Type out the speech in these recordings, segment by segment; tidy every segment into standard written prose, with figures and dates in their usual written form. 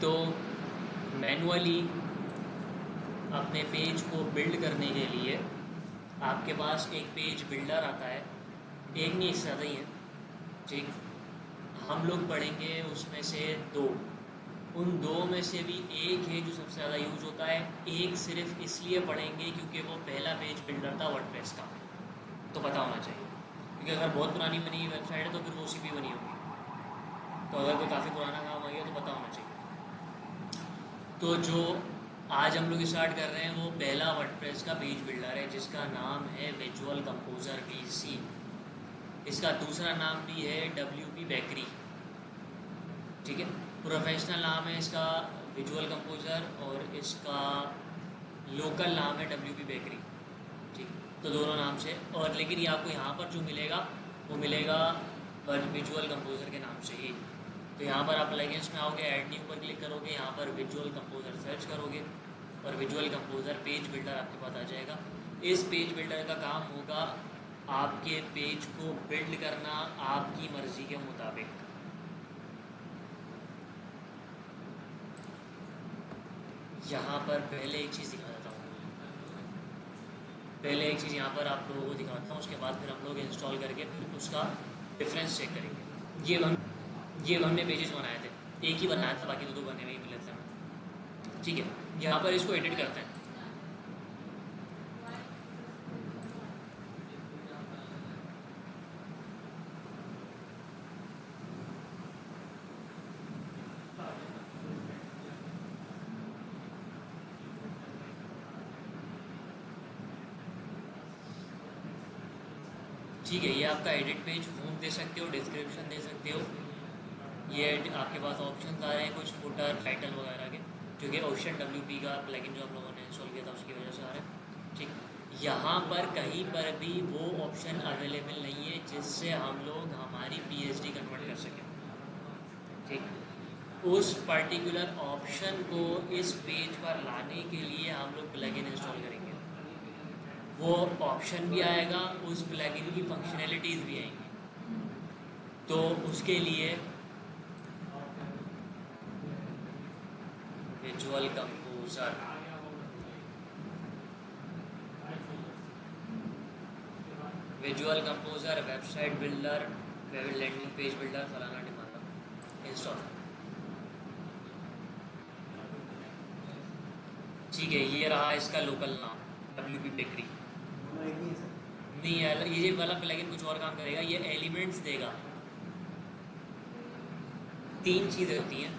तो मैनुअली अपने पेज को बिल्ड करने के लिए आपके पास एक पेज बिल्डर आता है। एक नहीं, इससे ज़्यादा ही है। ठीक, हम लोग पढ़ेंगे उसमें से दो। उन दो में से भी एक है जो सबसे ज़्यादा यूज होता है। एक सिर्फ इसलिए पढ़ेंगे क्योंकि वो पहला पेज बिल्डर था वर्डप्रेस का, तो पता होना चाहिए। क्योंकि अगर बहुत पुरानी बनी वेबसाइट है तो फिर वो उसी भी बनी होगी। तो अगर कोई काफ़ी पुराना काम आ गया तो पता होना चाहिए। तो जो आज हम लोग स्टार्ट कर रहे हैं वो पहला वर्डप्रेस का पेज बिल्डर है जिसका नाम है विजुअल कंपोजर VC। इसका दूसरा नाम भी है WP बेकरी। ठीक है, प्रोफेशनल नाम है इसका विजुअल कंपोजर और इसका लोकल नाम है WP बेकरी। ठीक, तो दोनों नाम से। और लेकिन ये आपको यहाँ पर जो मिलेगा वो मिलेगा विजुअल कंपोजर के नाम से ही। तो यहाँ पर आप प्लगइन्स में आओगे, ऐड न्यू पर क्लिक करोगे, यहाँ पर विजुअल कंपोजर सर्च करोगे और विजुअल कंपोजर पेज बिल्डर आपके पास आ जाएगा। इस पेज बिल्डर का काम होगा आपके पेज को बिल्ड करना आपकी मर्जी के मुताबिक। यहाँ पर पहले एक चीज़ दिखा देता हूँ। पहले एक चीज़ यहाँ पर आप लोगों को दिखाता हूँ, उसके बाद फिर हम लोग इंस्टॉल करके फिर उसका डिफरेंस चेक करेंगे। ये हमने पेजेस बनाए थे, एक ही बनाया था, बाकी दो बने हुए ही मिले थे हमें। ठीक है, यहाँ पर इसको एडिट करते हैं। ठीक है, ये आपका एडिट पेज, होम दे सकते हो, डिस्क्रिप्शन दे सकते हो। ये आपके पास ऑप्शन आ रहे हैं कुछ फुटर टाइटल वगैरह के, जो कि ओशन WP का प्लगइन जो हम लोगों ने इंस्टॉल किया था उसकी वजह से आ रहे हैं। ठीक, यहाँ पर कहीं पर भी वो ऑप्शन अवेलेबल नहीं है जिससे हम लोग हमारी PSD कन्वर्ट कर सकें। ठीक, उस पर्टिकुलर ऑप्शन को इस पेज पर लाने के लिए हम लोग प्लगइन इंस्टॉल करेंगे। वो ऑप्शन भी आएगा, उस प्लगइन की फंक्शनैलिटीज़ भी आएंगी। तो उसके लिए visual composer, website builder, web landing page builder, फलाना डिमांडर इंस्टॉल। ठीक है, ये रहा इसका लोकल नाम WP बेकरी। नहीं है, ये वाला प्लगइन कुछ और काम करेगा। ये एलिमेंट्स देगा। तीन चीज़ें होती हैं,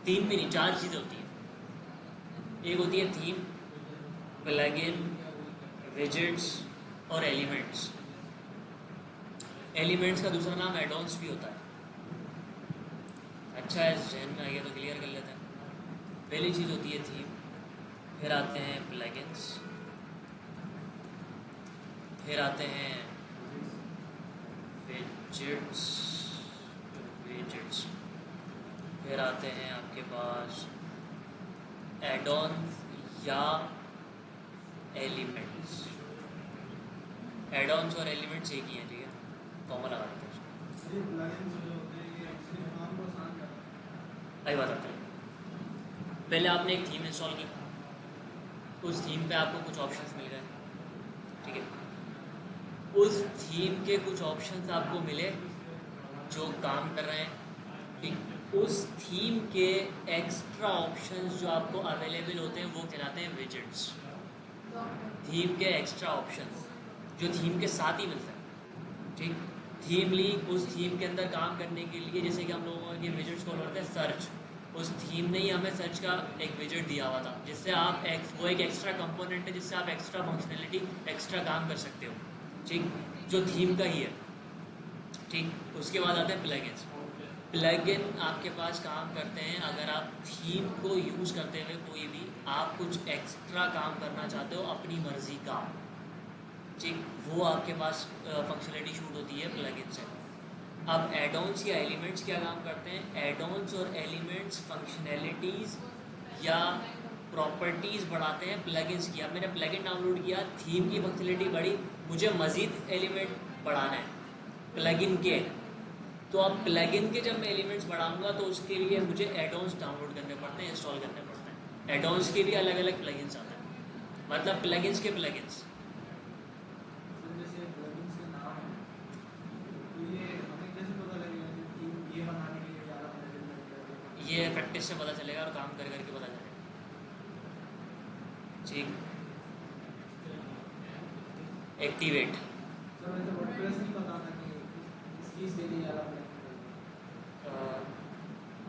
तीन भी नहीं, चार चीज़ें होती हैं। एक होती है थीम, प्लगइन, विजेट्स और एलिमेंट्स। एलिमेंट्स का दूसरा नाम एडॉन्स भी होता है। अच्छा है, जहन में आ गया तो क्लियर कर लेते हैं। पहली चीज़ होती है थीम, फिर आते हैं प्लगइन्स, फिर आते हैं विजेट्स, फिर आते हैं आपके पास एडॉन्स या एलिमेंट्स। एडॉन्स और एलिमेंट्स एक ही हैं, ठीक है, कॉमन लगा देते हैं। आई बात आते हैं, पहले आपने एक थीम इंस्टॉल की, उस थीम पे आपको कुछ ऑप्शंस मिल गए। ठीक है, उस थीम के कुछ ऑप्शंस आपको मिले जो काम कर रहे हैं। ठीक, उस थीम के एक्स्ट्रा ऑप्शंस जो आपको अवेलेबल होते हैं वो कहलाते हैं विजेट्स। थीम के एक्स्ट्रा ऑप्शंस जो थीम के साथ ही मिलते हैं। ठीक, थीम ली, उस थीम के अंदर काम करने के लिए, जैसे कि हम लोगों के विजेट्स को करते हैं सर्च, उस थीम ने ही हमें सर्च का एक विजेट दिया हुआ था जिससे आप वो एक एक्स्ट्रा कंपोनेंट है जिससे आप एक्स्ट्रा फंक्शनैलिटी, एक्स्ट्रा काम कर सकते हो। ठीक, जो थीम का ही है। ठीक, उसके बाद आते हैं प्लगइन्स। प्लगइन आपके पास काम करते हैं अगर आप थीम को यूज़ करते हुए कोई भी आप कुछ एक्स्ट्रा काम करना चाहते हो अपनी मर्ज़ी का। ठीक, वो आपके पास फंक्शनैलिटी शूट होती है प्लगइन से। अब एडॉन्स या एलिमेंट्स क्या काम करते हैं? एडॉन्स और एलिमेंट्स फंक्शनैलिटीज़ या प्रॉपर्टीज़ बढ़ाते हैं प्लगइन्स की। अब मैंने प्लगइन डाउनलोड किया, थीम की फंक्शनैलिटी बढ़ी, मुझे मज़ीद एलिमेंट बढ़ाना है प्लगइन के, तो अब प्लगइन के जब मैं एलिमेंट्स बढ़ाऊंगा तो उसके लिए मुझे एडॉन्स डाउनलोड करने पड़ते हैं, इंस्टॉल करने पड़ते हैं। एडॉन्स के भी अलग अलग प्लगइन्स आते हैं, मतलब प्लगइन्स के प्लगइन्स। ये प्रैक्टिस से पता चलेगा और काम कर करके पता चलेगा। ठीक। एक्टिवेट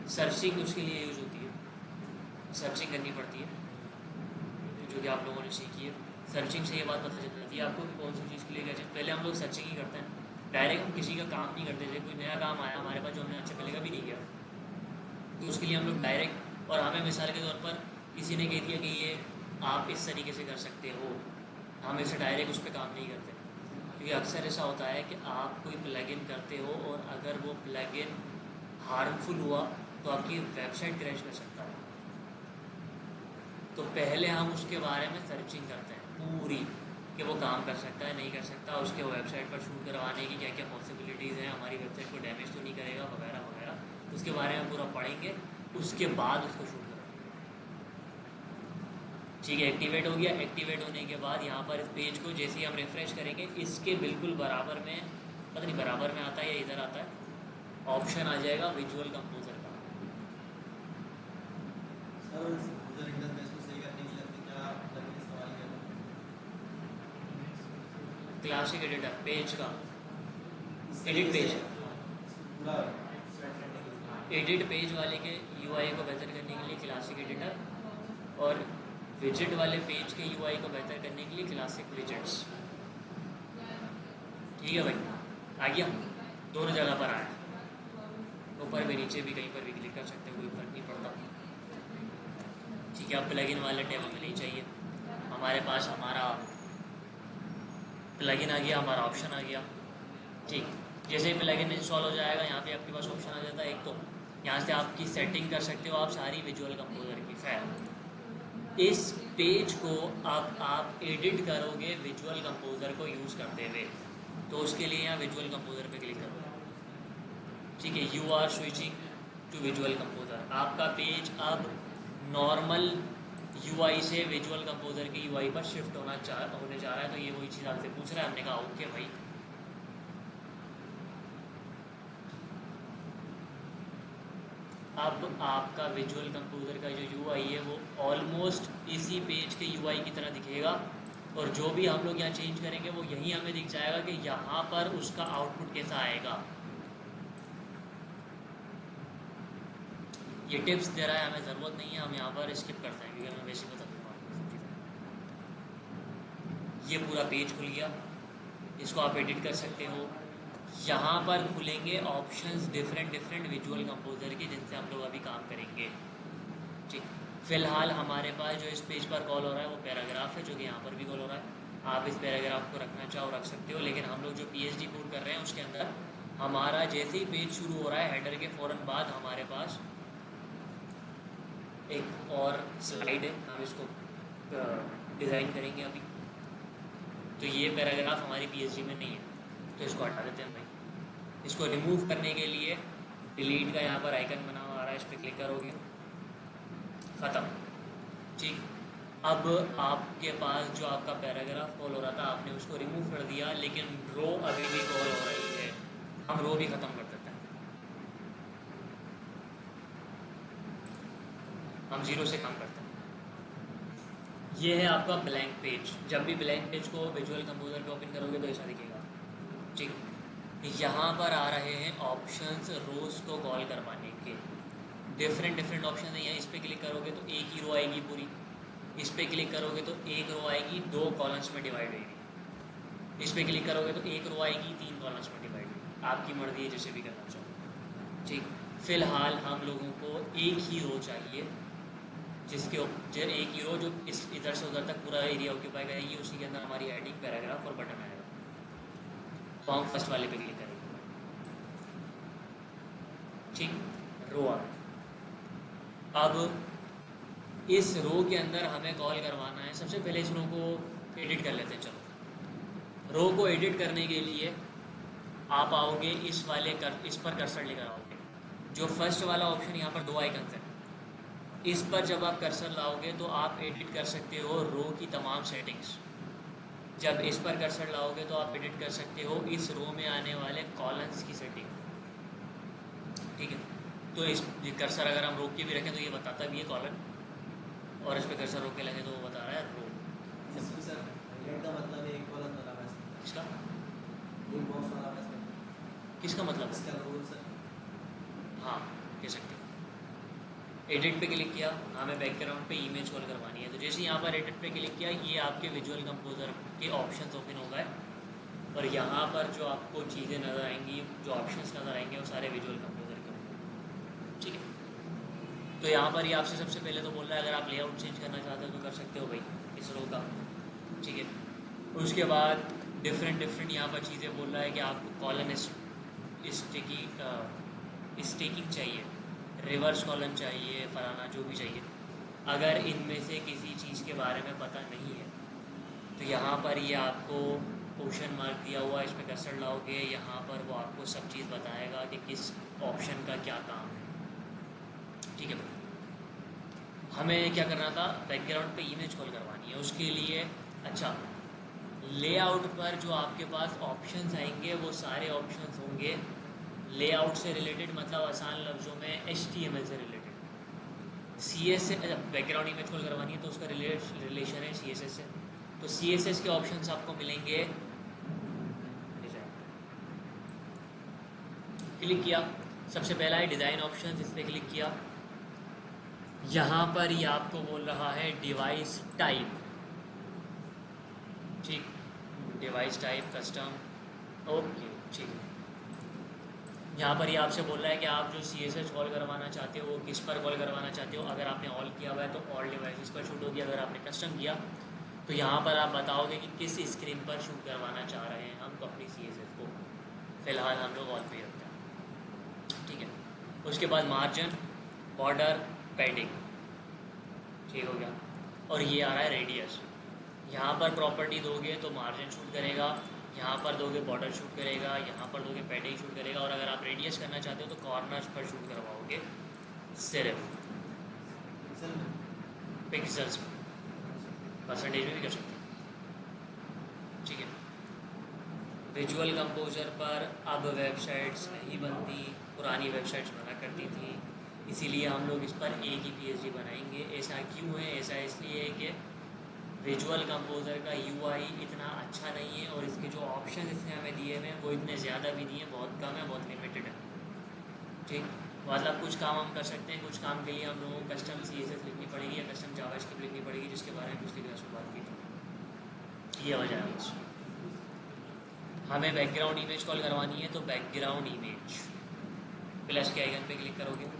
सर्चिंग उसके लिए यूज होती है, सर्चिंग करनी पड़ती है, जो कि आप लोगों ने सीखी है। सर्चिंग से ये बात पता चल जाती है आपको कि कौन सी चीज़ के लिए क्या चीज़। पहले हम लोग सर्चिंग ही करते हैं, डायरेक्ट हम किसी का काम नहीं करते थे। कोई नया काम आया हमारे पास जो हमने अच्छा पहले कभी नहीं किया, तो उसके लिए हम लोग डायरेक्ट, और हमें मिसाल के तौर पर किसी ने कह दिया कि ये आप इस तरीके से कर सकते हो, हम इसे डायरेक्ट उस पर काम नहीं करते। क्योंकि अक्सर ऐसा होता है कि आप कोई प्लगइन करते हो और अगर वो प्लगइन हार्मफुल हुआ तो आपकी वेबसाइट क्रैश कर सकता है। तो पहले हम उसके बारे में सर्चिंग करते हैं पूरी, कि वो काम कर सकता है नहीं कर सकता, उसके वेबसाइट पर शूट करवाने की क्या क्या पॉसिबिलिटीज़ हैं, हमारी वेबसाइट को डैमेज तो नहीं करेगा वगैरह वगैरह। उसके बारे में पूरा पढ़ेंगे, उसके बाद उसको शूट करेंगे। ठीक है, एक्टिवेट हो गया। एक्टिवेट होने के बाद यहाँ पर इस पेज को जैसे ही हम रिफ्रेश करेंगे, इसके बिल्कुल बराबर में, पता नहीं बराबर में आता है या इधर आता है, ऑप्शन आ जाएगा विजुअल कंपोजर का। क्लासिक एडिटर पेज का एडिट पेज, एडिट पेज वाले के यूआई को बेहतर करने के लिए क्लासिक एडिटर, और विजेट वाले पेज के यूआई को बेहतर करने के लिए क्लासिक विजेट्स। ठीक है भाई, आ गया, दोनों जगह पर आया, ऊपर भी नीचे भी कहीं पर भी क्लिक कर सकते हैं, कोई फर्क नहीं पड़ता। ठीक है, अब प्लगइन वाले टेबल में नहीं चाहिए, हमारे पास हमारा प्लगइन आ गया, हमारा ऑप्शन आ गया। ठीक, जैसे ही प्लगइन इंस्टॉल हो जाएगा, यहाँ पे आपके पास ऑप्शन आ जाता है। एक तो यहाँ से आपकी सेटिंग कर सकते हो आप सारी विजुअल कंपोजर की। खैर, इस पेज को अब आप एडिट करोगे विजुअल कंपोजर को यूज़ करते हुए, तो उसके लिए यहाँ विजुअल कंपोजर पे क्लिक करोगे। ठीक है, you are switching to visual composer. आपका पेज अब नॉर्मल यूआई से विजुअल कंपोजर के यूआई पर शिफ्ट होने जा रहा है। तो ये वही चीज़ आपसे पूछ रहा है, हमने कहा ओके भाई। अब आपका विजुअल कंपोजर का जो यूआई है वो ऑलमोस्ट इसी पेज के यूआई की तरह दिखेगा, और जो भी हम लोग यहाँ चेंज करेंगे वो यही हमें दिख जाएगा कि यहाँ पर उसका आउटपुट कैसा आएगा। ये टिप्स दे रहा है, हमें ज़रूरत नहीं है, हम यहाँ पर स्किप करते हैं क्योंकि हमें वैसे बता दूँगा। ये पूरा पेज खुल गया, इसको आप एडिट कर सकते हो। यहाँ पर खुलेंगे ऑप्शंस डिफरेंट विजुअल कंपोजर के, जिनसे हम लोग अभी काम करेंगे। ठीक, फिलहाल हमारे पास जो इस पेज पर कॉल हो रहा है वो पैराग्राफ है, जो कि यहाँ पर भी कॉल हो रहा है। आप इस पैराग्राफ को रखना चाहो रख सकते हो, लेकिन हम लोग जो पीएचडी कोड कर रहे हैं उसके अंदर हमारा जैसे ही पेज शुरू हो रहा है, हेडर के फ़ौरन बाद हमारे पास एक और स्लाइड है, हम इसको डिज़ाइन करेंगे अभी। तो ये पैराग्राफ हमारी पीएचडी में नहीं है, तो इसको हटा देते हैं भाई। इसको रिमूव करने के लिए डिलीट का यहाँ पर आइकन बना हुआ आ रहा है, इस पर क्लिक करोगे, ख़त्म। ठीक, अब आपके पास जो आपका पैराग्राफ कॉल हो रहा था आपने उसको रिमूव कर दिया, लेकिन रो अभी भी कॉल हो रही है। हम रो भी ख़त्म कर देते हैं, हम जीरो से काम करते हैं। ये है आपका ब्लैंक पेज। जब भी ब्लैंक पेज को विजुअल कंपोजर पे ओपन करोगे तो ऐसा दिखेगा। ठीक, यहाँ पर आ रहे हैं ऑप्शंस रोज़ को कॉल करवाने के। डिफरेंट ऑप्शन है। यहाँ इस पर क्लिक करोगे तो एक ही रो आएगी पूरी, इस पर क्लिक करोगे तो एक रो आएगी 2 कॉलम्स में डिवाइड होगी, इस पर क्लिक करोगे तो एक रो आएगी 3 कॉलम्स में डिवाइड होगी। आपकी मर्जी है जैसे भी करना चाहो। ठीक, फिलहाल हम लोगों को एक ही रो चाहिए, जिसके एक ही रो जो इस इधर से उधर तक पूरा एरिया ऑक्यूपाई करेगी। उसी के अंदर हमारी हेडिंग, पैराग्राफ और बटन आएगा। तो हम फर्स्ट वाले पे क्लिक करेंगे। ठीक, रो आ गई। अब इस रो के अंदर हमें कॉल करवाना है। सबसे पहले इस रो को एडिट कर लेते हैं। चलो, रो को एडिट करने के लिए आप आओगे इस पर कर्सर लेकर आओगे। जो फर्स्ट वाला ऑप्शन यहाँ पर दो आइकन है, इस पर जब आप कर्सर लाओगे तो आप एडिट कर सकते हो रो की तमाम सेटिंग्स। जब इस पर कर्सर लाओगे तो आप एडिट कर सकते हो इस रो में आने वाले कॉलम्स की सेटिंग। ठीक है, तो इस कर्सर अगर हम रोक के भी रखें तो ये बताता भी है कॉलम, और इस पर कर्सर रोक के लगे तो वो बता रहा है रो। का मतलब है एक कॉलम वाला वैसे, किसका एक बॉक्स वाला वैसे, किसका मतलब इसका है? Role sir. हाँ, कह सकते हो। एडिट पे क्लिक किया, हमें बैकग्राउंड पे इमेज कॉल करवानी है, तो जैसे यहाँ पर एडिट पे क्लिक किया, ये आपके विजुअल कंपोजर के ऑप्शंस ओपन हो गए, और यहाँ पर जो आपको चीज़ें नज़र आएंगी, जो ऑप्शंस नज़र आएंगे, वो सारे विजुअल कंपोजर के होंगे। ठीक है, तो यहाँ पर ये आपसे सबसे पहले तो बोल रहा है अगर आप लेआउट चेंज करना चाहते हो तो कर सकते हो भाई, इस रो का। ठीक है, उसके बाद डिफरेंट यहाँ पर चीज़ें बोल रहा है कि आपको कॉलन स्टेकिंग चाहिए, रिवर्स कॉलन चाहिए, फलाना जो भी चाहिए। अगर इनमें से किसी चीज़ के बारे में पता नहीं है तो यहाँ पर ये आपको क्वेश्चन मार्क दिया हुआ है, इस पर कर्सर लाओगे, यहाँ पर वो आपको सब चीज़ बताएगा कि किस ऑप्शन का क्या काम है। ठीक है भाई, हमें क्या करना था, बैकग्राउंड पे इमेज कॉल करवानी है। उसके लिए अच्छा, लेआउट पर जो आपके पास ऑप्शंस आएंगे वो सारे ऑप्शंस होंगे लेआउट से रिलेटेड, मतलब आसान लफ्ज़ों में HTML से रिलेटेड। CSS से बैकग्राउंड इमेज कॉल करवानी है तो उसका रिलेशन है CSS से, तो CSS के ऑप्शंस आपको मिलेंगे। क्लिक किया, सबसे पहला है डिज़ाइन ऑप्शन, इस पर क्लिक किया। यहाँ पर ये आपको बोल रहा है डिवाइस टाइप। ठीक, डिवाइस टाइप कस्टम, ओके ठीक है। यहाँ पर ये आपसे बोल रहा है कि आप जो CSS कॉल करवाना चाहते हो वो किस पर कॉल करवाना चाहते हो। अगर आपने ऑल किया हुआ है तो ऑल डिवाइसेस पर शूट होगी, अगर आपने कस्टम किया तो यहाँ पर आप बताओगे कि किस स्क्रीन पर शूट करवाना चाह रहे हैं हम, तो अपनी CSS को फ़िलहाल हम लोग ऑल पे रखते हैं। ठीक है, उसके बाद मार्जिन, बॉर्डर, पैडिंग, ठीक हो गया। और ये आ रहा है रेडियस। यहाँ पर प्रॉपर्टी दोगे तो मार्जिन शूट करेगा, यहाँ पर दोगे बॉर्डर शूट करेगा, यहाँ पर दोगे पैडिंग शूट करेगा, और अगर आप रेडियस करना चाहते हो तो कॉर्नर्स पर शूट करवाओगे सिर्फ पिक्सल्स में, परसेंटेज में भी कर सकते हैं। ठीक है, विजुअल कंपोजर पर अब वेबसाइट्स नहीं बनती, पुरानी वेबसाइट्स बना करती थी, इसीलिए हम लोग इस पर एक ही PhD बनाएंगे। ऐसा क्यों है? ऐसा इसलिए है कि विजुअल कंपोजर का UI इतना अच्छा नहीं है, और इसके जो ऑप्शन इसने हमें दिए हुए हैं वो इतने ज़्यादा भी नहीं है, बहुत कम है, बहुत लिमिटेड है। ठीक, मतलब कुछ काम हम कर सकते हैं, कुछ काम के लिए हम लोगों को कस्टम CSS लिखनी पड़ेगी या कस्टम जावास्क्रिप्ट लिखनी पड़ेगी, जिसके बारे में पिछली क्लास में बात की थी। ये वजह है बस। हमें बैकग्राउंड इमेज कॉल करवानी है तो बैकग्राउंड इमेज प्लस के आइकन पे क्लिक करोगे,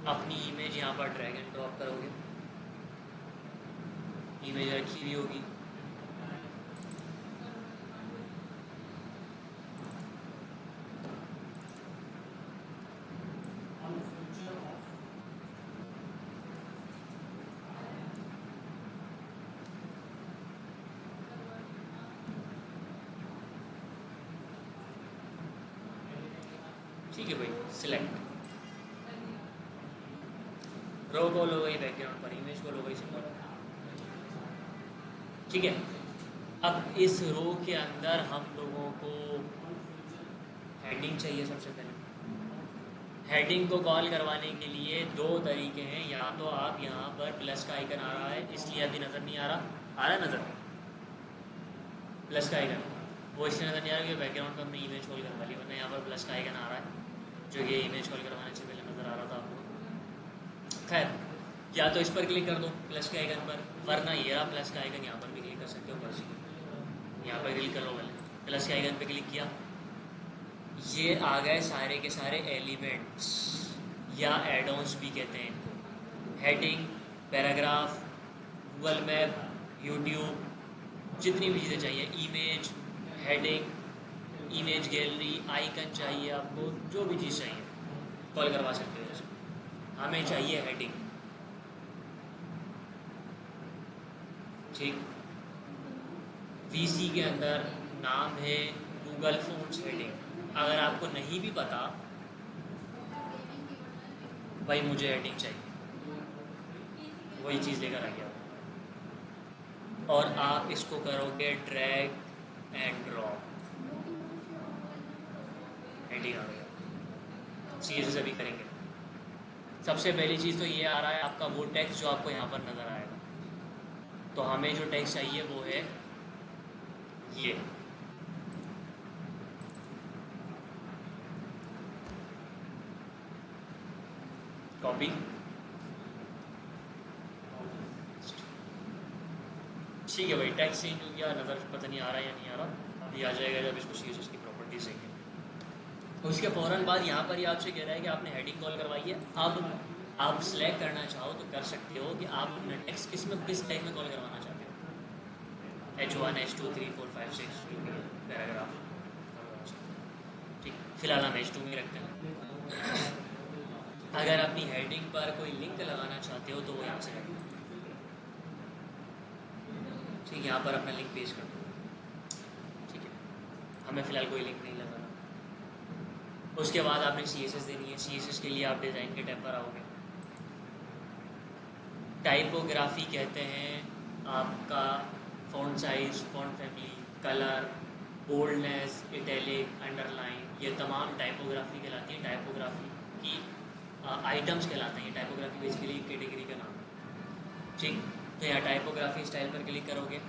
अपनी इमेज यहाँ पर ड्रैग एंड ड्रॉप करोगे, इमेज रखी हुई होगी, ठीक है भाई, सिलेक्ट, रो कॉल हो गई बैकग्राउंड पर, इमेज कॉल हो गई सिंपल। ठीक है, अब इस रो के अंदर हम लोगों को हेडिंग चाहिए। सबसे पहले हेडिंग को कॉल करवाने के लिए दो तरीके हैं, या तो आप यहाँ पर प्लस का आइकन आ रहा है इसलिए अभी नज़र नहीं आ रहा, आ रहा है नज़र प्लस का आइकन, वो इसलिए नज़र नहीं आ रहा कि बैकग्राउंड पर हमने इमेज कॉल करवा ली, वरना यहाँ पर प्लस का आइकन आ रहा है जो ये इमेज कॉल करवाने से पहले नज़र आ रहा था आपको। खैर, या तो इस पर क्लिक कर दो प्लस के आइकन पर, वरना ये रहा प्लस का आइकन, यहाँ पर भी क्लिक कर सकते हो। बस यहाँ पर क्लिक कर लो, पहले प्लस के आइकन पे क्लिक किया, ये आ गए सारे के सारे एलिमेंट्स या एड-ऑन्स भी कहते हैं इनको। Heading, paragraph, Google map, YouTube, जितनी भी चीज़ें चाहिए, image, heading, image gallery, icon चाहिए आपको, जो भी चीज़ चाहिए कॉल करवा सकते हो। जैसे हमें चाहिए हेडिंग, ठीक, VC के अंदर नाम है गूगल फोन्स हेडिंग। अगर आपको नहीं भी पता, भाई मुझे हेडिंग चाहिए, वही चीज़ लेकर आ गया और आप इसको करोगे ड्रैग एंड ड्रॉप, हेडिंग आ गया। CSS अभी करेंगे। सबसे पहली चीज़ तो ये आ रहा है आपका वो टेक्स्ट जो आपको यहाँ पर नज़र आएगा। तो हमें जो टेक्स्ट चाहिए वो है ये। कॉपी, ठीक है भाई, टेक्स्ट चेंज हो गया, नज़र पता नहीं आ रहा है या नहीं आ रहा, अभी आ जाएगा जब इसको CSS की प्रॉपर्टीज देंगे। उसके फ़ौरन बाद यहाँ पर ही आपसे कह रहा है कि आपने हेडिंग कॉल करवाई है। अब आप सिलेक्ट करना चाहो तो कर सकते हो कि आप अपना टेक्स्ट किस टाइप में कॉल करवाना चाहते हो। H1, H2, 3, 4, 5, 6 paragraph. ठीक, फिलहाल हम H2 में रखते हैं। अगर अपनी हेडिंग पर कोई लिंक लगाना चाहते हो तो वो यहाँ से करें। ठीक, यहाँ पर अपना लिंक पेश कर दो। ठीक है, हमें फ़िलहाल कोई लिंक नहीं लगाना। उसके बाद आपने CSS देनी है। CSS के लिए आप डिज़ाइन के टैब पर आओगे। टाइपोग्राफी कहते हैं आपका font size, font family, colour, boldness, italic, underline, ये तमाम टाइपोग्राफी कहलाती है। टाइपोग्राफी की आइटम्स कहलाते हैं। टाइपोग्राफी बेसिकली कैटेगरी का नाम है। ठीक, तो यहाँ टाइपोग्राफी स्टाइल पर क्लिक करोगे।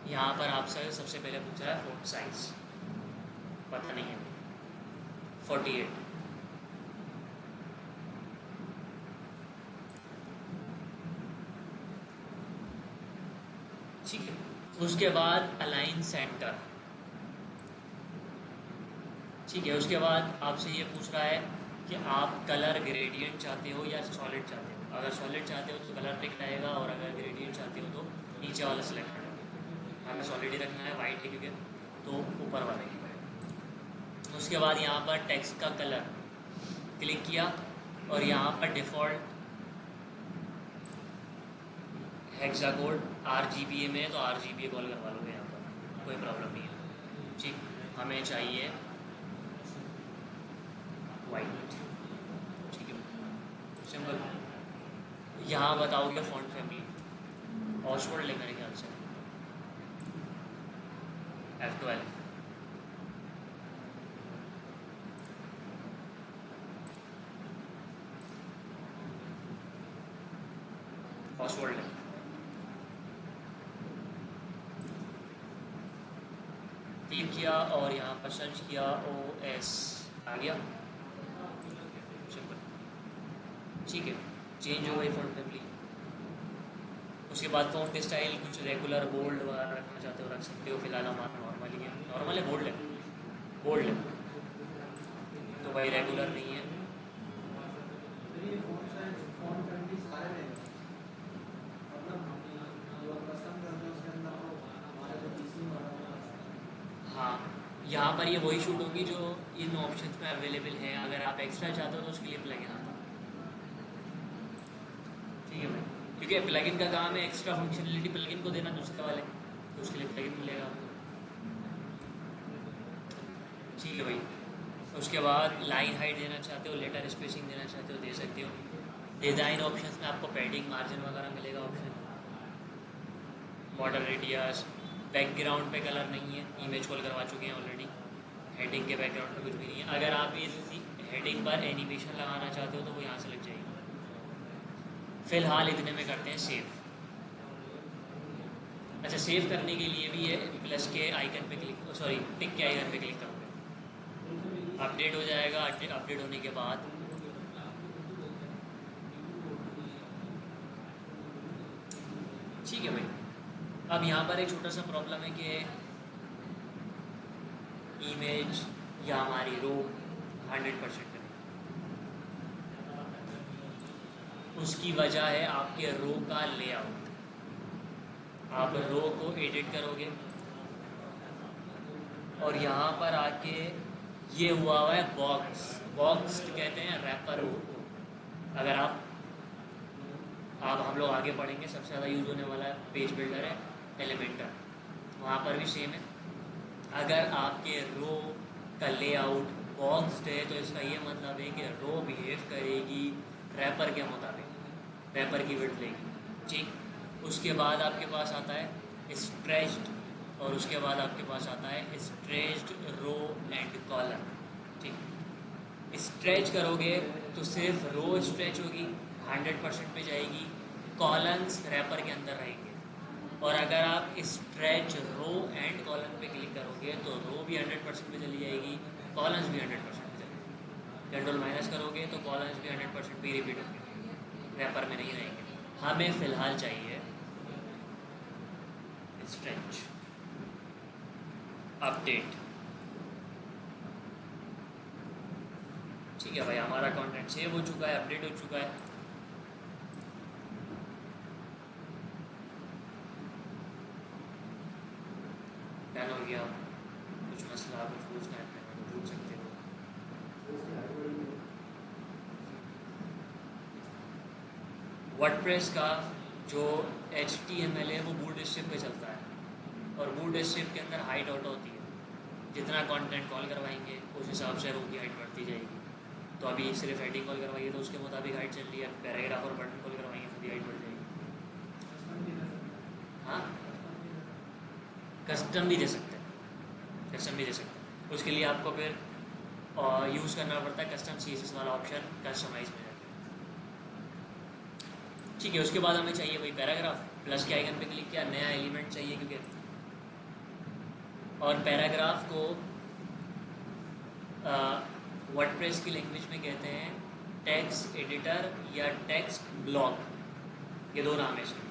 यहाँ पर आपसे सबसे पहले पूछ रहा है फ़ॉन्ट साइज़, पता नहीं है, 48। ठीक है, उसके बाद अलाइन सेंटर। ठीक है, उसके बाद आपसे ये पूछ रहा है कि आप कलर ग्रेडियंट चाहते हो या सॉलिड चाहते हो। अगर सॉलिड चाहते हो तो कलर टिक आएगा और अगर ग्रेडियंट चाहते हो तो नीचे वाला सेलेक्ट करना। हमें सॉलिड ही रखना है, वाइट है क्योंकि, तो ऊपर वाला ही। उसके बाद यहाँ पर टेक्स्ट का कलर क्लिक किया और यहाँ पर डिफ़ॉल्ट हेक्साकोड RGBA में, तो RGBA कॉल करवा लोगे, यहाँ पर कोई प्रॉब्लम नहीं है। ठीक, हमें चाहिए वाइट। ठीक है, सिंपल। यहाँ बताओगे फ़ॉन्ट फैमिली, ऑक्सफोर्ड ले मेरे ख्याल से, F12। ऑक्सफोर्ड ले, क्लिक किया और यहाँ पर सर्च किया OS, आ गया, सिंपल। ठीक है, चेंज हो गई फ़ॉन्ट फैमिली। उसके बाद फ़ॉन्ट स्टाइल कुछ रेगुलर, बोल्ड वगैरह रखना चाहते हो रख सकते हो। फिलहाल हमारा नॉर्मल ही है, नॉर्मल है, बोल्ड है, बोल्ड है, तो भाई रेगुलर नहीं है। हाँ, यहाँ पर ये वही शूट होगी जो इन ऑप्शंस में अवेलेबल है। अगर आप एक्स्ट्रा चाहते हो तो उसके लिए प्लगइन आता है। ठीक है भाई, क्योंकि प्लगइन का काम है एक्स्ट्रा फंक्शनलिटी प्लगइन को देना दूसरे वाले, तो उसके लिए प्लगइन मिलेगा आपको। ठीक है भाई, उसके बाद लाइन हाइट देना चाहते हो, लेटर स्पेसिंग देना चाहते हो, दे सकते हो। डिज़ाइन ऑप्शंस में आपको पैडिंग, मार्जिन वगैरह मिलेगा ऑप्शन। बॉर्डर रेडियस, बैकग्राउंड पे कलर नहीं है, इमेज कॉल करवा चुके हैं ऑलरेडी। हेडिंग के बैकग्राउंड पे कुछ भी नहीं है। अगर आप इस हेडिंग पर एनिमेशन लगाना चाहते हो तो वो यहाँ से लग जाएगी। फ़िलहाल इतने में करते हैं सेव। अच्छा, सेव करने के लिए भी है प्लस के आइकन पे क्लिक, सॉरी टिक के आइकन पे क्लिक करोगे, अपडेट हो जाएगा। अपडेट होने के बाद ठीक है भाई। अब यहाँ पर एक छोटा सा प्रॉब्लम है कि इमेज या हमारी रो 100% है। उसकी वजह है आपके रो का लेआउट। आप रो को एडिट करोगे और यहाँ पर आके ये हुआ है बॉक्स कहते हैं रैपर रो को। अगर आप हम लोग आगे पढ़ेंगे, सबसे ज़्यादा यूज़ होने वाला पेज बिल्डर है एलिमेंटर, वहाँ पर भी सेम है। अगर आपके रो का लेआउट बॉक्स्ड है तो इसका ये मतलब है कि रो बिहेव करेगी रैपर के मुताबिक, रैपर की विड्थ लेगी। ठीक, उसके बाद आपके पास आता है स्ट्रेच्ड, और उसके बाद आपके पास आता है स्ट्रेच्ड रो एंड कॉलम। ठीक, स्ट्रेच करोगे तो सिर्फ रो स्ट्रेच होगी, 100% पे जाएगी, कॉलम्स रैपर के अंदर रहेंगे। और अगर आप स्ट्रेच रो एंड कॉलम पे क्लिक करोगे तो रो भी 100% पे चली जाएगी, कॉलम्स भी 100% पे चलेगी। कंट्रोल माइनस करोगे तो कॉलम्स भी 100% पे रिपीट होंगे, रैपर में नहीं रहेंगे। हमें फ़िलहाल चाहिए स्ट्रेच अपडेट। ठीक है भाई, हमारा कंटेंट सेव हो चुका है, अपडेट हो चुका है। डन हो गया। कुछ मसला, कुछ पूछना है तो पूछ सकते हो। वर्डप्रेस का जो HTML है वो बूटस्ट्रैप पे चलता है, और बूटस्ट्रैप के अंदर हाइट ऑटो होती है। जितना कंटेंट कॉल करवाएंगे उस हिसाब से रो की हाइट बढ़ती जाएगी। तो अभी सिर्फ हेडिंग कॉल करवाइए तो उसके मुताबिक हाइट चल रही है, पैराग्राफ और बटन कॉल करवाएंगे तो भी हाइट बढ़ जाएगी। हाँ, कस्टम भी दे सकते हैं, कस्टम भी दे सकते हैं। उसके लिए आपको फिर यूज़ करना पड़ता है कस्टम CSS वाला ऑप्शन, कस्टमाइज में जाके। ठीक है, उसके बाद हमें चाहिए वही पैराग्राफ, प्लस के आइकन पे क्लिक किया, नया एलिमेंट चाहिए क्योंकि, और पैराग्राफ को वर्डप्रेस की लैंग्वेज में कहते हैं टेक्स्ट एडिटर या टेक्स्ट ब्लॉक, ये दो नाम है इसके।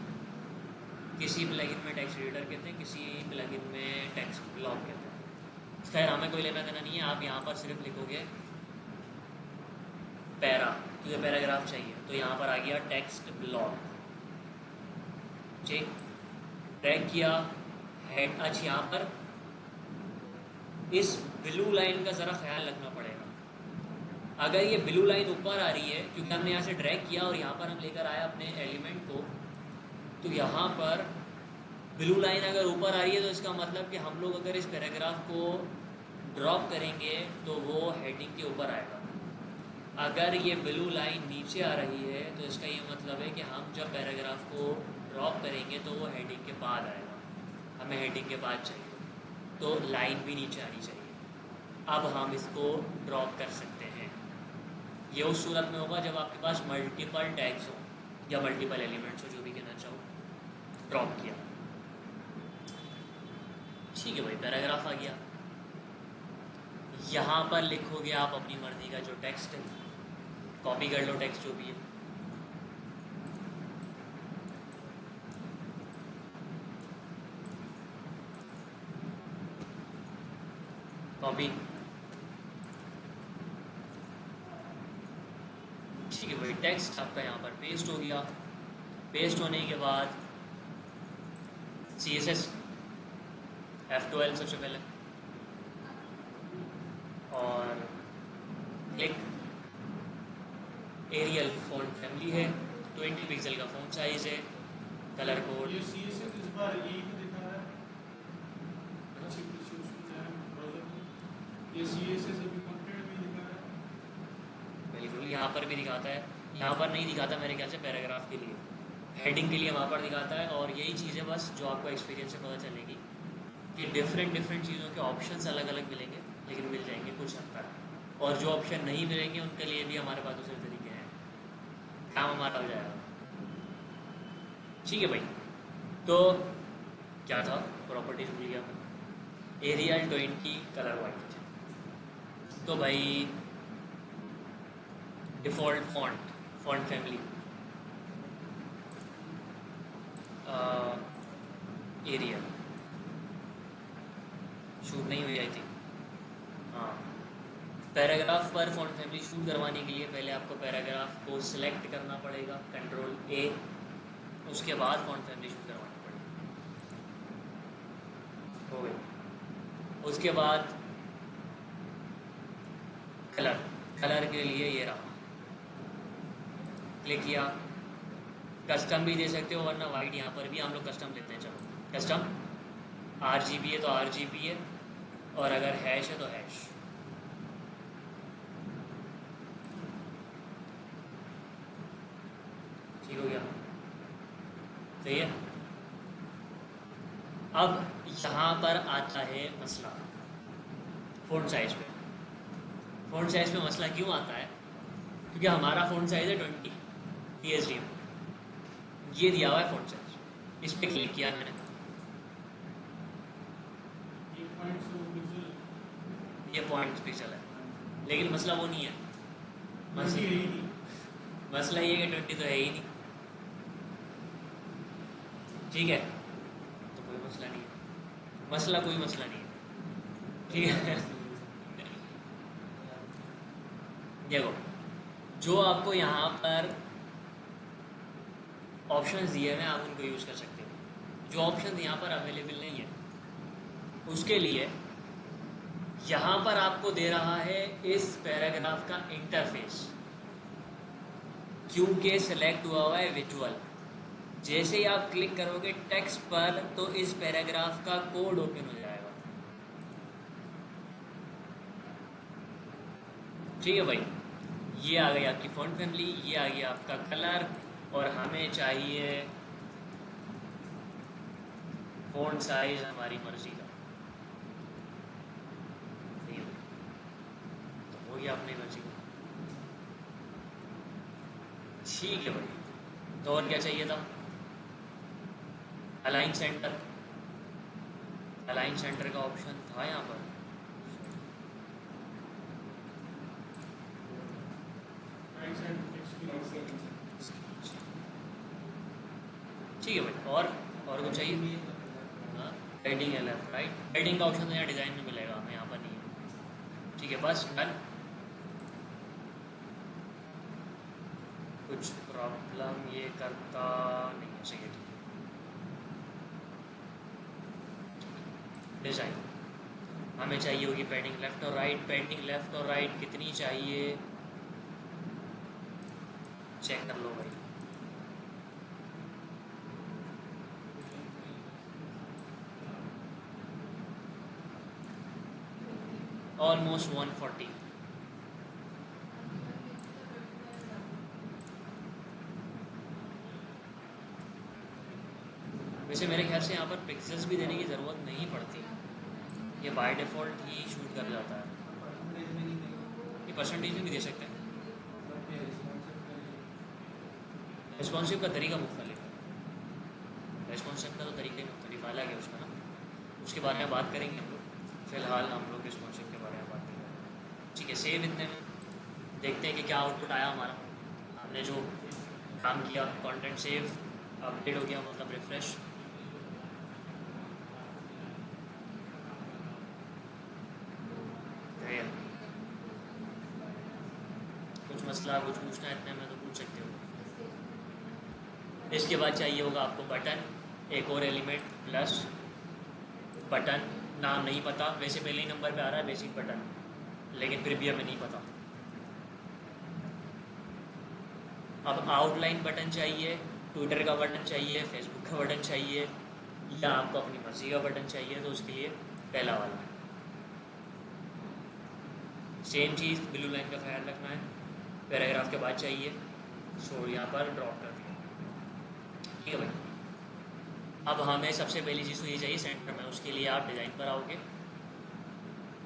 किसी प्लगइन में टेक्स्ट एडिटर कहते हैं, किसी प्लगइन में टेक्स्ट ब्लॉक कहते हैं। खैर हमें कोई लेना देना नहीं है, आप यहाँ पर सिर्फ लिखोगे पैरा, क्योंकि पैराग्राफ चाहिए, तो यहाँ पर आ गया टेक्स्ट ब्लॉक। ठीक, टैग किया हेड। अच्छा, यहाँ पर इस ब्लू लाइन का ज़रा ख्याल रखना पड़ेगा। अगर ये ब्लू लाइन ऊपर आ रही है, क्योंकि हमने यहाँ से ड्रैग किया और यहाँ पर हम लेकर आए अपने एलिमेंट को, तो यहाँ पर ब्लू लाइन अगर ऊपर आ रही है तो इसका मतलब कि हम लोग अगर इस पैराग्राफ को ड्रॉप करेंगे तो वो हेडिंग के ऊपर आएगा। अगर ये ब्लू लाइन नीचे आ रही है तो इसका ये मतलब है कि हम जब पैराग्राफ को ड्रॉप करेंगे तो वो हेडिंग के बाद आएगा, हमें हेडिंग के बाद चाहिए, तो लाइन भी नीचे आनी चाहिए। अब हम इसको ड्रॉप कर सकते हैं। ये उस सूरत में होगा जब आपके पास मल्टीपल टैग्स हो या मल्टीपल एलिमेंट्स हो, जो भी कहना चाहो। ड्रॉप किया, ठीक है भाई, पैराग्राफ आ गया। यहाँ पर लिखोगे आप अपनी मर्जी का जो टेक्स्ट है, कॉपी कर लो टेक्स्ट जो भी है। कॉपी, ठीक है भाई, टेक्स्ट आपका यहाँ पर पेस्ट हो गया। पेस्ट होने के बाद CSS F12 सबसे पहले, और क्लिक। एरियल फ़ॉन्ट फैमिली है, 20 पिक्सल का फ़ॉन्ट साइज़ है, कलर कोड। ये CSS इस बार यही भी दिखा रहा है, अच्छी कुछ उसमें है ब्राउज़र में। ये CSS अभी कंटेंट भी दिखा रहा है। बिल्कुल, यहाँ पर भी दिखाता है, यहाँ पर नहीं दिखाता मेरे ख्याल से पैराग्राफ के लिए, हेडिंग के लिए वहाँ पर दिखाता है। और यही चीज़ें बस जो आपको एक्सपीरियंस से पता चलेगी कि डिफरेंट चीज़ों के ऑप्शंस अलग अलग मिलेंगे, लेकिन मिल जाएंगे कुछ हद तक। और जो ऑप्शन नहीं मिलेंगे उनके लिए भी हमारे पास दूसरे तरीके हैं, काम हमारा हो जाएगा। ठीक है भाई, तो क्या था, प्रॉपर्टीज भूल गया मैं। एरियल 20 कलर वाइट, तो भाई default font family Arial suit नहीं हुई आई थिंक। हाँ, पैराग्राफ पर फॉन्ट फैमिली शूट करवाने के लिए पहले आपको पैराग्राफ को सिलेक्ट करना पड़ेगा, कंट्रोल A, उसके बाद फॉन्ट फैमिली शूट करवानी पड़ेगी। हो गई। उसके बाद कलर के लिए ये रहा, क्लिक किया। कस्टम भी दे सकते हो, वरना वाइट यहाँ पर भी हम लोग कस्टम देते हैं। चलो कस्टम RGB है तो RGB है, और अगर हैश है तो हैश। ठीक हो गया, सही है। अब यहाँ पर आता है मसला फ़ॉन्ट साइज पे। फ़ॉन्ट साइज पे मसला क्यों आता है? क्योंकि हमारा फ़ॉन्ट साइज है 20 PHD में, ये दिया हुआ है फ़ॉन्ट साइज, इस पर क्लिक किया मैंने, ये पॉइंट्स पिक्सल है, लेकिन मसला वो नहीं है। मसला ये कि 20 तो है ही नहीं, ठीक है, तो कोई मसला नहीं है, मसला कोई मसला नहीं है, ठीक है। देखो, जो आपको यहाँ पर ऑप्शंस दिए हैं आप उनको यूज़ कर सकते हो। जो ऑप्शन यहाँ पर अवेलेबल नहीं है उसके लिए यहाँ पर आपको दे रहा है इस पैराग्राफ का इंटरफेस, क्योंकि सेलेक्ट हुआ हुआ है विजुअल। जैसे ही आप क्लिक करोगे टेक्स्ट पर तो इस पैराग्राफ का कोड ओपन हो जाएगा, ठीक है भाई। ये आ गई आपकी फ़ॉन्ट फैमिली, ये आ गया आपका कलर, और हमें चाहिए फ़ॉन्ट साइज हमारी मर्जी का, तो हो गया अपनी मर्जी का, ठीक है भाई। तो और क्या चाहिए था? अलाइन सेंटर, अलाइन सेंटर का ऑप्शन था यहाँ पर, ठीक है भाई। और कुछ चाहिए? हाँ, हेडिंग है लेफ्ट राइट, हेडिंग का ऑप्शन तो यहाँ डिज़ाइन में मिलेगा, हमें यहाँ पर नहीं है, ठीक है, बस डन। कुछ प्रॉब्लम ये करता नहीं है, सही है, ठीक है। डिज़ाइन हमें चाहिए होगी पैडिंग लेफ़्ट और राइट, पैडिंग लेफ़्ट और राइट कितनी चाहिए चेक कर लो भाई। ऑलमोस्ट 140। वैसे मेरे ख्याल से यहाँ पर पिक्सेल्स भी देने की ज़रूरत नहीं पड़ती, ये बाय डिफ़ॉल्ट ही शूट कर जाता है। ये परसेंटेज में भी दे सकते हैं, रिस्पॉन्सिव का तरीका मुख्तलिफ है, रिस्पॉन्सिव का तो तरीका ही मुख्तलिफ अलग है उसका ना, उसके बारे में बात करेंगे हम लोग। फ़िलहाल हम लोग रिस्पॉन्सिव के बारे में बात करेंगे, ठीक है। सेव इतने में देखते हैं कि क्या आउटपुट आया हमारा। हमने जो काम किया, कंटेंट सेव अपडेट हो गया, मतलब रिफ्रेश, कुछ मसला कुछ पूछना है इतने में तो पूछ सकते हो। इसके बाद चाहिए होगा आपको बटन, एक और एलिमेंट प्लस बटन, नाम नहीं पता, वैसे पहले ही नंबर पे आ रहा है बेसिक बटन, लेकिन फिर भी हमें नहीं पता। अब आउटलाइन बटन चाहिए, ट्विटर का बटन चाहिए, फेसबुक का बटन चाहिए, या आपको अपनी मर्जी का बटन चाहिए, तो उसके लिए पहला वाला सेम चीज़ ब्लू लाइन का ख्याल रखना है। पैराग्राफ के बाद चाहिए, सो यहाँ पर ड्रॉप कर दिया, ठीक है भाई। अब हमें सबसे पहली चीज़ तो ये चाहिए सेंटर में, उसके लिए आप डिज़ाइन पर आओगे,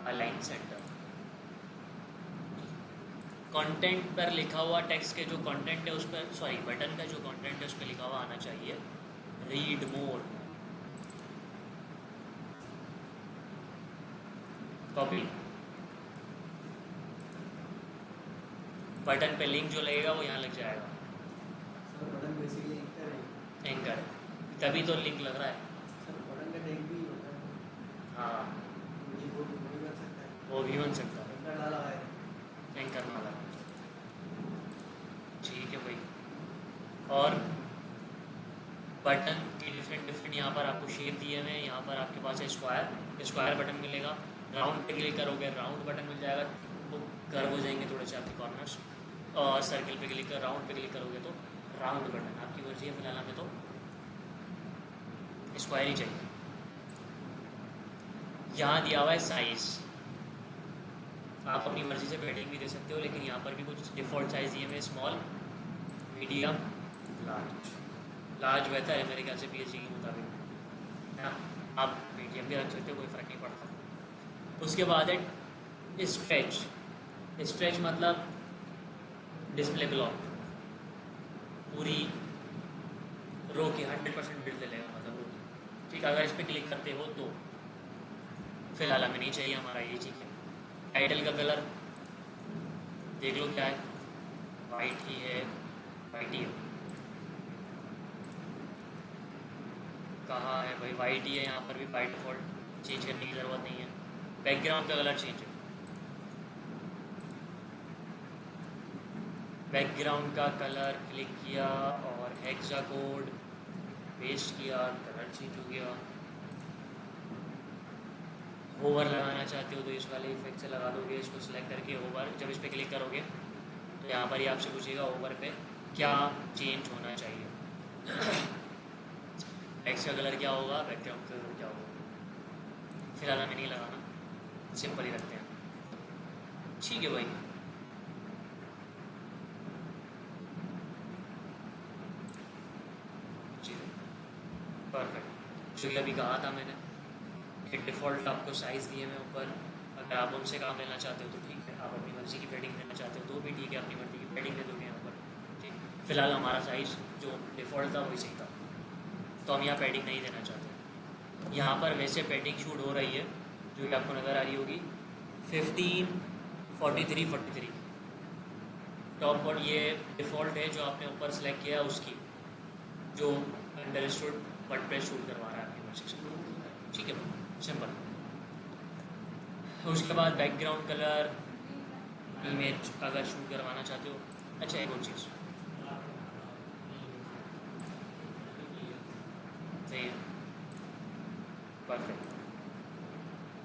अलाइन सेंटर, कंटेंट पर लिखा हुआ टेक्स्ट के जो कंटेंट है उस पर, सॉरी बटन का जो कंटेंट है उस पर लिखा हुआ आना चाहिए रीड मोर, कॉपी। बटन पे लिंक जो लगेगा वो यहाँ लग जाएगा, सर बटन बेसिकली एंकर है, एंकर है, तभी तो लिंक लग रहा है। सर बटन का टैग भी होता है, हाँ वो भी बन सकता है, वो भी बन सकता है, एंकर डाला है, एंकर वाला, ठीक है भाई। और बटन की डिफरेंट यहाँ पर आपको शेप दिए हुए हैं, यहाँ पर आपके पास है स्क्वायर बटन मिलेगा, राउंड पे क्लिक करोगे राउंड बटन मिल जाएगा, वो कर्व हो जाएंगे थोड़े से आपके कॉर्नर्स, और सर्किल पे क्लिक कर राउंड पे क्लिक करोगे तो राउंड बटन, आपकी मर्जी है, फिलहाल हमें तो स्क्वायर ही चाहिए, यहाँ दिया हुआ है साइज़, आप अपनी मर्ज़ी से पैडिंग भी दे सकते हो, लेकिन यहाँ पर भी कुछ डिफ़ॉल्ट साइज़ दिए हुए, स्मॉल, मीडियम, लार्ज। लार्ज बेहतर है मेरे ख्याल से PSG के मुताबिक, है ना। आप मीडियम भी रख सकते हो, कोई फ़र्क नहीं पड़ता। उसके बाद है स्ट्रेच। स्ट्रेच मतलब डिस्प्ले ब्लॉक, पूरी रो की 100% बिल्ड ले लेगा, मतलब ठीक। अगर इस पर क्लिक करते हो तो फिलहाल हमें नहीं चाहिए, हमारा ये ठीक है। टाइटल का कलर देख लो क्या है, वाइट ही है, वाइट ही है। कहाँ है भाई, वाइट ही है, यहाँ पर भी बाय डिफ़ॉल्ट चेंज करने की ज़रूरत नहीं है। बैकग्राउंड का कलर चेंज है, बैकग्राउंड का कलर क्लिक किया और हेक्सा कोड पेस्ट किया, कलर चेंज हो गया। होवर लगाना चाहते हो तो इस वाले इफेक्ट से लगा दोगे, इसको सिलेक्ट करके होवर, जब इस पर क्लिक करोगे तो यहाँ पर ही आपसे पूछेगा होवर पे क्या चेंज होना चाहिए। टेक्स्ट का कलर क्या होगा, बैकग्राउंड का कलर क्या होगा। फिलहाल हमें नहीं लगाना, सिंपल ही रखते हैं, ठीक है भाई। जी परफेक्ट। जो अभी कहा था मैंने कि डिफ़ॉल्ट आपको साइज़ दिए मैं ऊपर, अगर आप उनसे काम लेना चाहते हो तो ठीक है, आप अपनी मर्ज़ी की पैडिंग लेना चाहते हो तो भी ठीक है, अपनी मर्ज़ी की पैडिंग ले दोगे यहाँ पर, ठीक। फिलहाल हमारा साइज़ जो डिफ़ॉल्ट था वही सही था, तो हम यहाँ पैडिंग नहीं देना चाहते। यहाँ पर वैसे पैडिंग शूट हो रही है जो कि आपको नज़र आ रही होगी 15, 43, 43 टॉप पर, ये डिफ़ॉल्ट है जो आपने ऊपर सेलेक्ट किया उसकी, जो अंडरस्टूड वर्डप्रेस शूट करवा रहा है आपकी मर्ज़ी से, ठीक है, सिंपल। उसके बाद बैकग्राउंड कलर, इमेज अगर शूट करवाना चाहते हो। अच्छा एक और चीज़ सही है, परफेक्ट।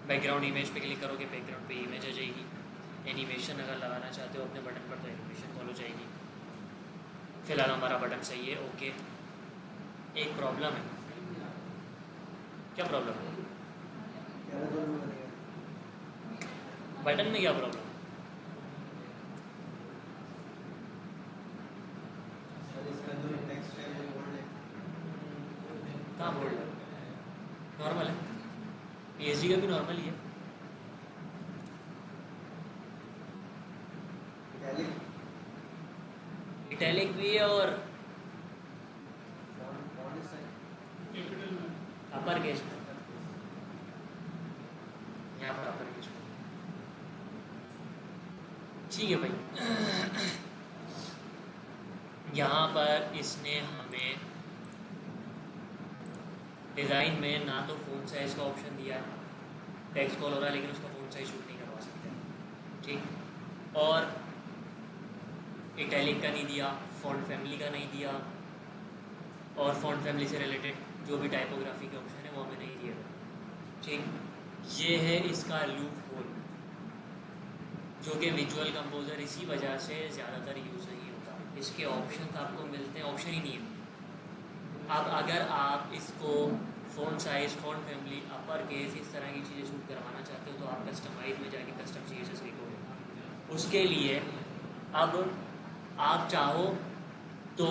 बैकग्राउंड इमेज पे क्लिक करोगे, बैकग्राउंड पे इमेज आ जाएगी। एनिमेशन अगर लगाना चाहते हो अपने बटन पर तो एनिमेशन फॉलो जाएगी। फिलहाल हमारा बटन सही है, ओके। एक प्रॉब्लम है, क्या प्रॉब्लम है बटन में, क्या प्रॉब्लम है? कहाँ बोल्ड है, नॉर्मल है, PSG का भी नॉर्मल ही है। इटैलिक भी है और कैपिटल में अपर केस में, यहाँ पर अपर केस में, ठीक है भाई। यहाँ पर इसने हमें डिज़ाइन में ना तो फ़ॉन्ट साइज़ का ऑप्शन दिया है, टेक्स्ट कॉल हो रहा है लेकिन उसका फ़ॉन्ट साइज शूट नहीं करवा सकते, ठीक। और इटैलिक का नहीं दिया, फ़ॉन्ट फैमिली का नहीं दिया, और फ़ॉन्ट फैमिली से रिलेटेड जो भी टाइपोग्राफी के ऑप्शन है वो हमें नहीं दिया, ठीक। ये है इसका लूप होल, जो कि विजुअल कंपोजर इसी वजह से ज़्यादातर यूज़ नहीं होता। इसके ऑप्शन आपको मिलते हैं, ऑप्शन ही नहीं है। अब अगर आप इसको font size, font family, upper case, इस तरह की चीज़ें शूट करवाना चाहते हो तो आप कस्टमाइज में जाके कस्टम CSS लिखोगे। उसके लिए अब आप चाहो तो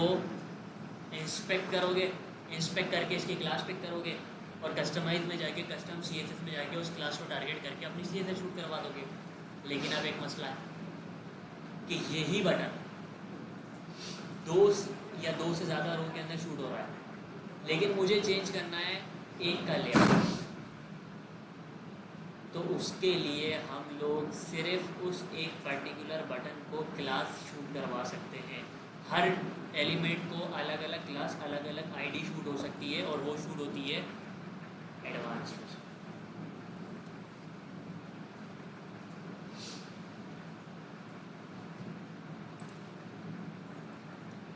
इंस्पेक्ट करोगे, इंस्पेक्ट करके इसकी क्लास पिक करोगे और कस्टमाइज में जाके कस्टम CSS में जाके उस क्लास को टारगेट करके अपनी CSS शूट करवा दोगे। लेकिन अब एक मसला है कि यही बटन दो या दो से ज़्यादा रो के अंदर शूट हो रहा है, लेकिन मुझे चेंज करना है एक का लेआउट, तो उसके लिए हम लोग सिर्फ उस एक पर्टिकुलर बटन को क्लास शूट करवा सकते हैं। हर एलिमेंट को अलग अलग क्लास, अलग अलग ID शूट हो सकती है, और वो शूट होती है एडवांस में।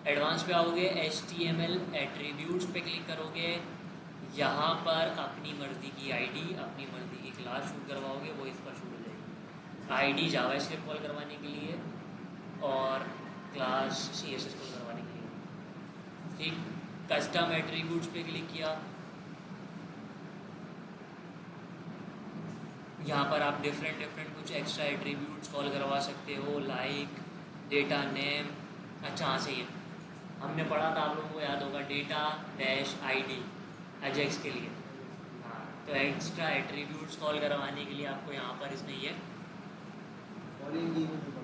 एडवांस पे आओगे, HTML एट्रीब्यूट्स पे क्लिक करोगे, यहाँ पर अपनी मर्ज़ी की ID, अपनी मर्ज़ी की क्लास शूट करवाओगे, वो इस पर शूट हो जाएगी। ID जावास्क्रिप्ट कॉल करवाने के लिए और क्लास CSS कॉल करवाने के लिए, ठीक। कस्टम एट्रीब्यूट्स पे क्लिक किया, यहाँ पर आप डिफरेंट डिफरेंट कुछ एक्स्ट्रा एट्रीब्यूट्स कॉल करवा सकते हो, लाइक डेटा नेम। अच्छा हाँ सही है, हमने पढ़ा था, आप लोगों को याद होगा, डेटा डैश आईडी एजेक्स के लिए। हाँ, तो एक्स्ट्रा एट्रीब्यूट्स कॉल करवाने के लिए आपको यहाँ पर इसमें ये फॉरेन की में पड़ा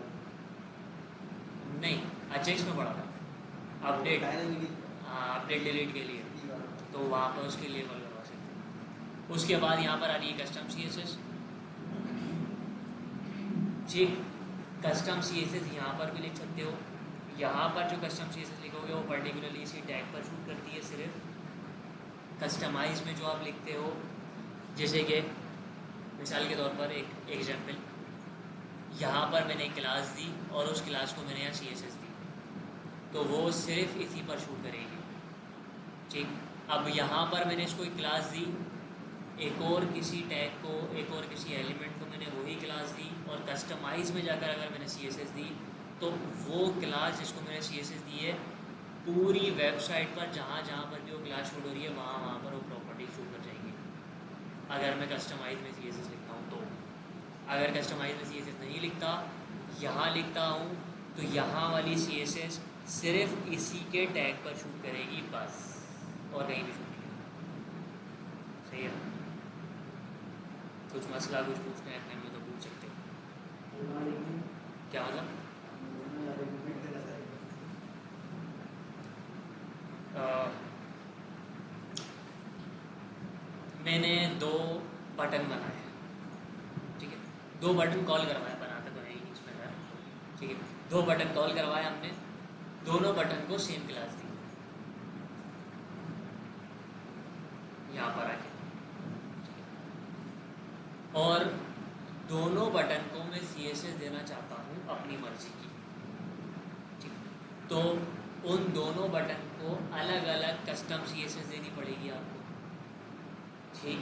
नहीं, एजेक्स में पढ़ा था अपडेट। डायनामिक हाँ, अपडेट डिलीट के लिए, की बात तो वहाँ पर उसके लिए कॉल करवा सकते हैं। उसके बाद यहाँ पर आ रही है कस्टम CSS। ठीक, कस्टम CSS यहाँ पर भी लिख सकते हो। यहाँ पर जो कस्टम CSS लिखोगे वो पर्टिकुलरली इसी टैग पर शूट करती है सिर्फ। कस्टमाइज में जो आप लिखते हो, जैसे कि मिसाल के तौर पर एक एग्जाम्पल, यहाँ पर मैंने एक क्लास दी और उस क्लास को मैंने यहाँ CSS दी, तो वो सिर्फ इसी पर शूट करेगी। ठीक, अब यहाँ पर मैंने इसको एक क्लास दी, एक और किसी टैग को, एक और किसी एलिमेंट को मैंने वही क्लास दी, और कस्टमाइज में जाकर अगर मैंने CSS दी, तो वो क्लास जिसको मैंने CSS दी है, पूरी वेबसाइट पर जहाँ जहाँ पर भी वो क्लास शूट हो रही है वहाँ वहाँ पर वो प्रॉपर्टी शूट कर जाएंगी, अगर मैं कस्टमाइज में CSS लिखता हूँ तो। अगर कस्टमाइज में CSS नहीं लिखता, यहाँ लिखता हूँ, तो यहाँ वाली CSS सिर्फ इसी के टैग पर शूट करेगी बस, और कहीं भी शूट नहीं करेगी। सही है? कुछ मसला कुछ पूछना है अपने में तो पूछ सकते हो। क्या मतलब? मैंने 2 बटन बनाए हैं, ठीक है, 2 बटन कॉल करवाए, बनाते तो नहीं इसमें है, ठीक है, 2 बटन कॉल करवाए हमने, दोनों बटन को सेम क्लास दी यहाँ पर आके, और दोनों बटन को मैं CSS देना चाहता हूँ अपनी मर्जी की। ठीक, तो उन दोनों बटन को अलग अलग कस्टम CSS देनी पड़ेगी आपको। ठीक,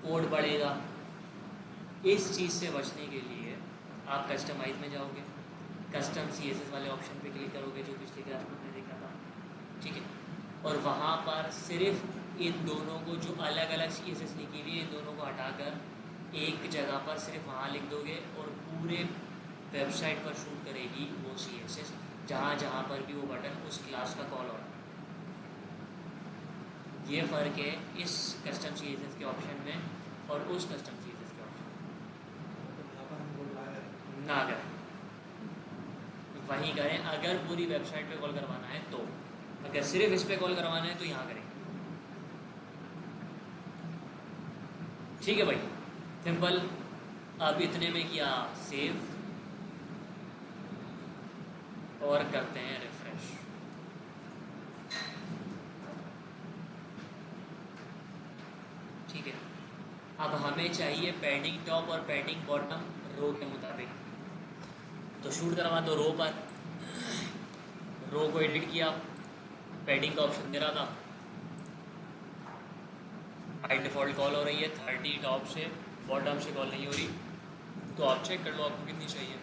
कोड बढ़ेगा। इस चीज़ से बचने के लिए आप कस्टमाइज में जाओगे, कस्टम CSS वाले ऑप्शन पे क्लिक करोगे जो पिछले क्लास में हमने देखा था, ठीक है, और वहाँ पर सिर्फ इन दोनों को, जो अलग अलग CSS लिखी हुई है, इन दोनों को हटाकर एक जगह पर सिर्फ वहाँ लिख दोगे, और पूरे वेबसाइट पर शूट करेगी वो CSS, जहाँ जहाँ पर भी वो बटन उस क्लास का कॉल हो रहा है। ये फ़र्क है इस कस्टम CSS के ऑप्शन में और उस कस्टम CSS के ऑप्शन में। ना करें, वहीं करें अगर पूरी वेबसाइट पे कॉल करवाना है तो। अगर सिर्फ इस पे कॉल करवाना है तो यहाँ करें। ठीक है भाई, सिंपल। अब इतने में किया सेव और करते हैं रिफ्रेश। ठीक है, अब हमें चाहिए पैडिंग टॉप और पैडिंग बॉटम रो के मुताबिक, तो शूट करवा दो रो पर। रो को एडिट किया, पैडिंग का ऑप्शन दे रहा था, बाई डिफ़ॉल्ट कॉल हो रही है 30 टॉप से, बॉटम से कॉल नहीं हो रही, तो आप चेक कर लो आपको कितनी चाहिए।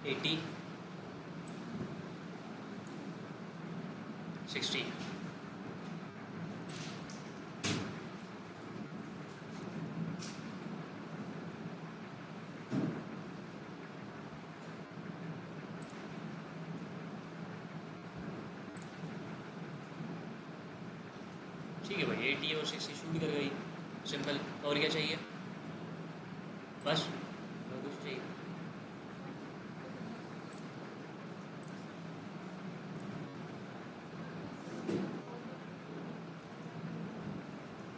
एटी 60 ठीक है भाई, 80 और 60 शूट कर गई, सिंपल। और क्या चाहिए? बस और कुछ चाहिए?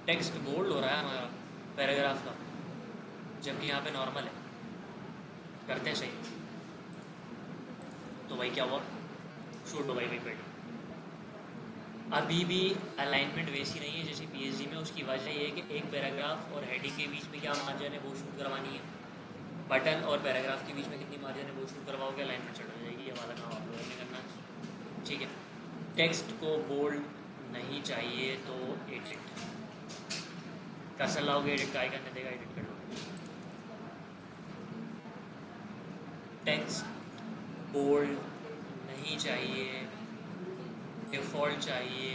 टेक्स्ट बोल्ड हो रहा है हमारा पैराग्राफ का, जबकि यहाँ पे नॉर्मल है। करते हैं सही, तो भाई क्या हुआ? शूट हो भाई पैडिंग। अभी भी अलाइनमेंट वैसी नहीं है जैसे पीएचडी में। उसकी वजह ये है कि एक पैराग्राफ और हेडिंग के बीच में क्या मार्जिन है वो शूट करवानी है, बटन और पैराग्राफ के बीच में कितनी मार्जिन है वो शूट करवाओगे, अलाइनमेंट चढ़ जाएगी। ये वाला काम आप लोगों ने करना है। ठीक है, टेक्स्ट को बोल्ड नहीं चाहिए तो एडिट कर्सर लाओगे, एडिट का आइकन देगा, एडिट कर लो। टेक्स्ट बोल्ड नहीं चाहिए, डिफ़ॉल्ट चाहिए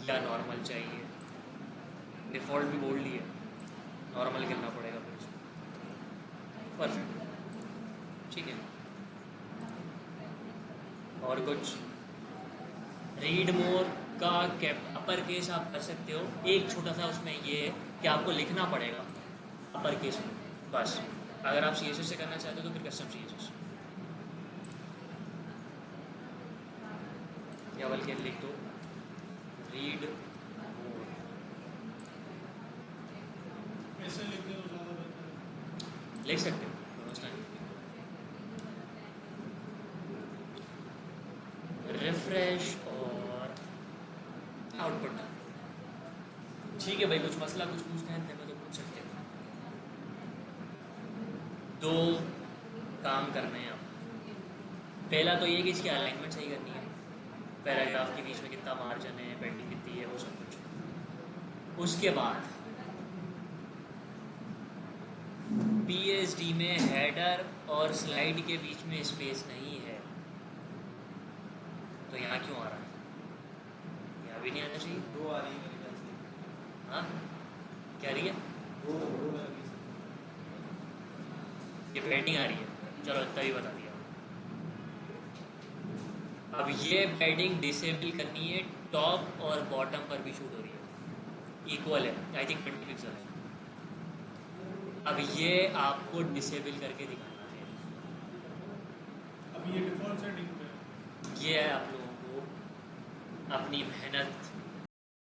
या नॉर्मल चाहिए? डिफ़ॉल्ट भी बोल्ड ही है, नॉर्मल करना पड़ेगा फिर उसको। परफेक्ट, ठीक है। और कुछ? रीड मोर का कैप अपर केस आप कर सकते हो। एक छोटा सा उसमें ये है कि आपको लिखना पड़ेगा अपर केस में, बस। अगर आप CSS से करना चाहते हो तो फिर कस्टम CSS, या बल्कि लिख दो रीड मोर, ऐसे लिखते तो ज़्यादा बेहतर है। लिख सकते हो, समझना नहीं। रिफ्रेश और आउटपुट, ठीक है भाई। कुछ मसला कुछ पूछना है तो पूछ सकते हो। 2 काम करने हैं आप। पहला तो ये कि इसकी अलाइनमेंट सही करनी है, पैराग्राफ के बीच में कितना मार्जिन है, पेंडिंग कितनी है, वो सब कुछ। उसके बाद PSD में हेडर और स्लाइड के बीच में स्पेस नहीं है, तो यहाँ क्यों आ रहा है? यहाँ भी नहीं आना चाहिए। 2 आ रही है मेरे ख्याल से। हाँ, क्या रही है? 2 आ रही है। ये पेंडिंग आ रही है, चलो इतना ही बता दिया। अब ये पैडिंग डिसेबल करनी है, टॉप और बॉटम पर भी शूट हो रही है, इक्वल है, आई थिंक 20 पिक्सल है। अब ये आपको डिसेबल करके दिखाना है। अब ये डिफ़ॉल्ट सेटिंग पे है। ये है आप लोगों को अपनी मेहनत